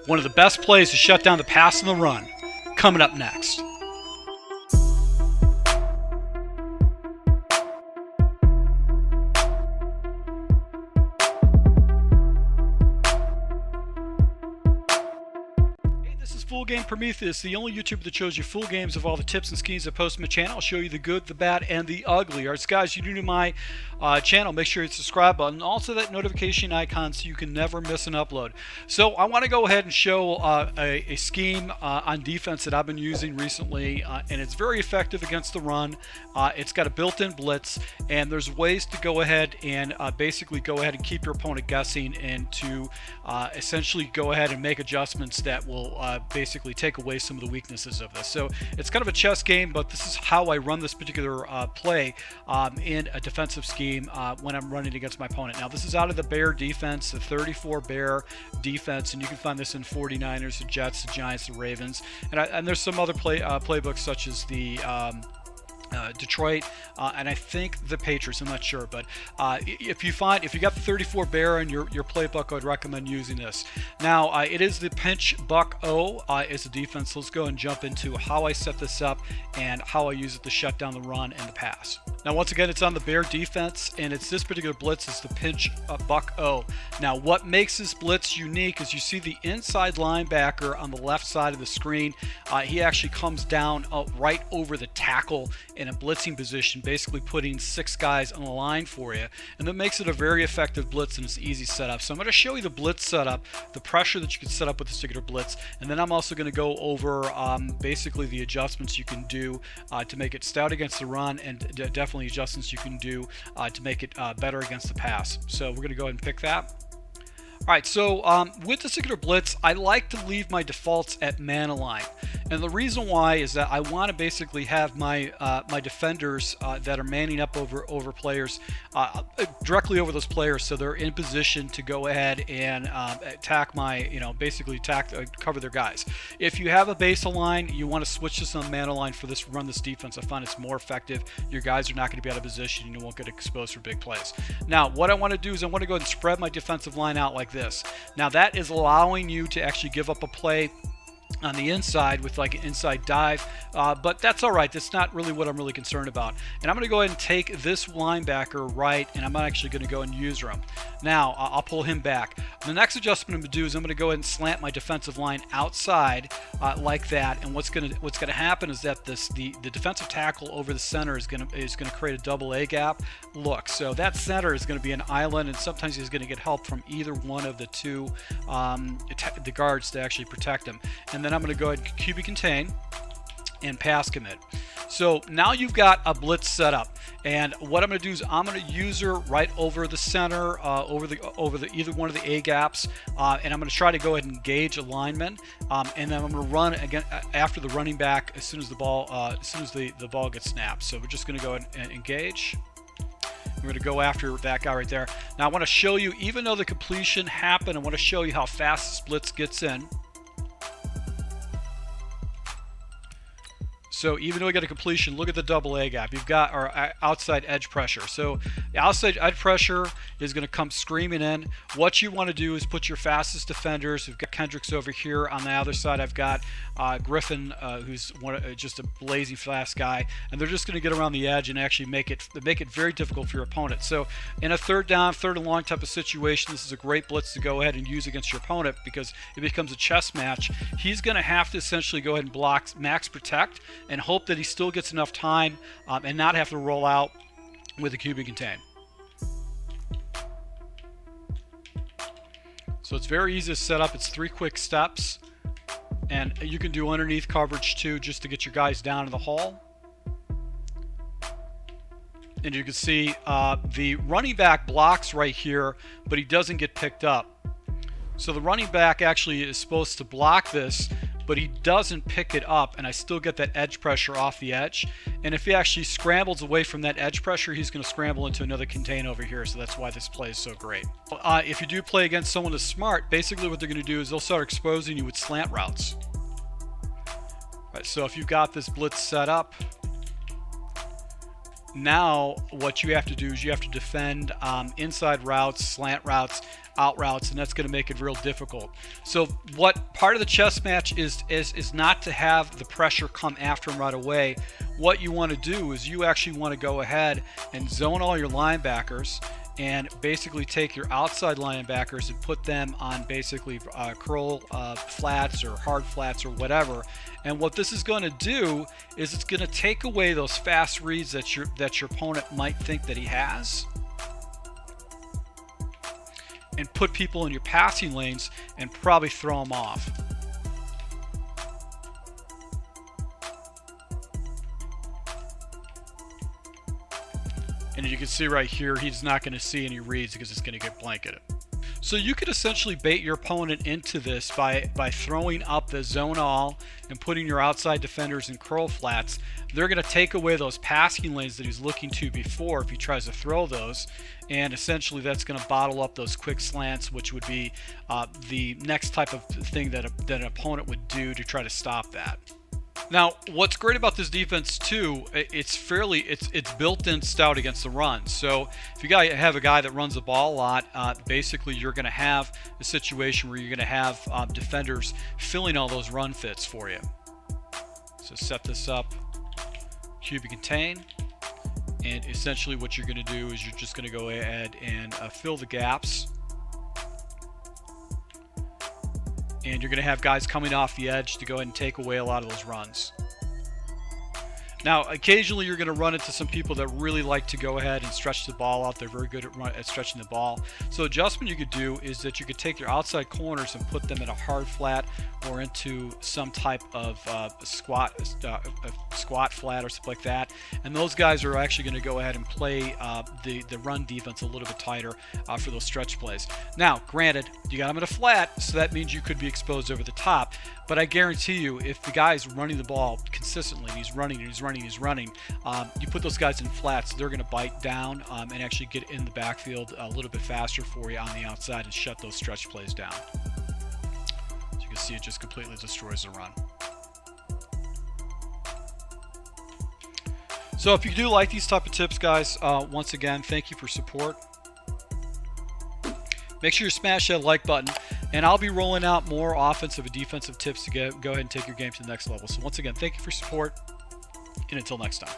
One of the best plays to shut down the pass and the run, coming up next. Full Game Prometheus, the only YouTuber that shows you full games of all the tips and schemes I post on my channel. I'll show you the good, the bad, and the ugly. Alright, guys, you're new to my channel, make sure you hit the subscribe button. Also that notification icon so you can never miss an upload. So I want to go ahead and show a scheme on defense that I've been using recently, and it's very effective against the run. It's got a built-in blitz, and there's ways to go ahead and basically go ahead and keep your opponent guessing, and to essentially go ahead and make adjustments that will basically take away some of the weaknesses of this. So it's kind of a chess game, but this is how I run this particular play in a defensive scheme when I'm running against my opponent. Now this is out of the Bear defense, the 34 Bear defense, and you can find this in 49ers, the Jets, the Giants, the Ravens, and there's some other playbooks such as the Detroit, and I think the Patriots. I'm not sure, but if you got the 34 Bear in your playbook, I would recommend using this. Now it is the pinch buck O is the defense. Let's go and jump into how I set this up and how I use it to shut down the run and the pass. Now once again, it's on the Bear defense, and it's this particular blitz is the pinch buck O. Now what makes this blitz unique is you see the inside linebacker on the left side of the screen. He actually comes down right over the tackle in a blitzing position, basically putting 6 guys on the line for you, and that makes it a very effective blitz, and it's an easy setup. So I'm going to show you the blitz setup, the pressure that you can set up with this particular blitz, and then I'm also going to go over basically the adjustments you can do to make it stout against the run, and definitely adjustments you can do to make it better against the pass. So we're going to go ahead and pick that. Alright, so with this particular blitz, I like to leave my defaults at man align. And the reason why is that I want to basically have my my defenders that are manning up over players directly over those players, so they're in position to go ahead and attack cover their guys. If you have a base align, you want to switch this on man align for this run this defense. I find it's more effective. Your guys are not going to be out of position, and you won't get exposed for big plays. Now what I want to do is I want to go ahead and spread my defensive line out like this. Now that is allowing you to actually give up a play on the inside with like an inside dive, but that's all right. That's not really what I'm really concerned about. And I'm going to go ahead and take this linebacker right, and I'm actually going to go and use him. Now I'll pull him back. The next adjustment I'm going to do is I'm going to go ahead and slant my defensive line outside like that. And what's going to happen is that the defensive tackle over the center is going to create a double A gap look. So that center is going to be an island, and sometimes he's going to get help from either one of the two the guards to actually protect him. And then I'm going to go ahead and QB contain and pass commit. So now you've got a blitz setup, and what I'm going to do is I'm going to use her right over the center, over the either one of the A gaps, and I'm going to try to go ahead and engage a lineman, and then I'm going to run again after the running back as soon as the ball gets snapped. So we're just going to go ahead and engage. We're going to go after that guy right there. Now I want to show you, even though the completion happened, I want to show you how fast this blitz gets in. So even though we got a completion, look at the double A gap. You've got our outside edge pressure. So the outside edge pressure is going to come screaming in. What you want to do is put your fastest defenders. We've got Kendricks over here on the other side. I've got Griffin, who's just a blazing fast guy, and they're just going to get around the edge and actually make it very difficult for your opponent. So in a third down, third and long type of situation, this is a great blitz to go ahead and use against your opponent, because it becomes a chess match. He's going to have to essentially go ahead and block max protect and hope that he still gets enough time and not have to roll out with a QB contain. So it's very easy to set up. It's 3 quick steps, and you can do underneath coverage too, just to get your guys down in the hole. And you can see the running back blocks right here, but he doesn't get picked up. So the running back actually is supposed to block this, but he doesn't pick it up, and I still get that edge pressure off the edge. And if he actually scrambles away from that edge pressure, he's going to scramble into another contain over here. So that's why this play is so great. If you do play against someone that's smart, basically what they're going to do is they'll start exposing you with slant routes. Right, so if you've got this blitz set up, now what you have to do is you have to defend inside routes, slant routes, out routes, and that's going to make it real difficult. So what part of the chess match is not to have the pressure come after him right away. What you want to do is you actually want to go ahead and zone all your linebackers and basically take your outside linebackers and put them on basically curl flats or hard flats or whatever. And what this is going to do is it's going to take away those fast reads that your opponent might think that he has, and put people in your passing lanes and probably throw them off. And you can see right here, he's not going to see any reads because it's going to get blanketed. So you could essentially bait your opponent into this by throwing up the zone all and putting your outside defenders in curl flats. They're going to take away those passing lanes that he's looking to before if he tries to throw those, and essentially that's going to bottle up those quick slants, which would be the next type of thing that an opponent would do to try to stop that. Now, what's great about this defense too, it's built in stout against the run. So if you have a guy that runs the ball a lot, basically you're going to have a situation where you're going to have defenders filling all those run fits for you. So set this up, QB contain, and essentially what you're going to do is you're just going to go ahead and fill the gaps. And you're going to have guys coming off the edge to go ahead and take away a lot of those runs. Now, occasionally you're going to run into some people that really like to go ahead and stretch the ball out. They're very good at stretching the ball. So adjustment you could do is that you could take your outside corners and put them in a hard flat or into some type of squat flat or something like that. And those guys are actually going to go ahead and play the run defense a little bit tighter for those stretch plays. Now, granted, you got them in a flat, so that means you could be exposed over the top. But I guarantee you, if the guy's running the ball consistently, he's running, you put those guys in flats, they're going to bite down and actually get in the backfield a little bit faster for you on the outside and shut those stretch plays down. As you can see, it just completely destroys the run. So if you do like these type of tips, guys, once again, thank you for support. Make sure you smash that like button, and I'll be rolling out more offensive and defensive tips to go ahead and take your game to the next level. So once again, thank you for support, and until next time.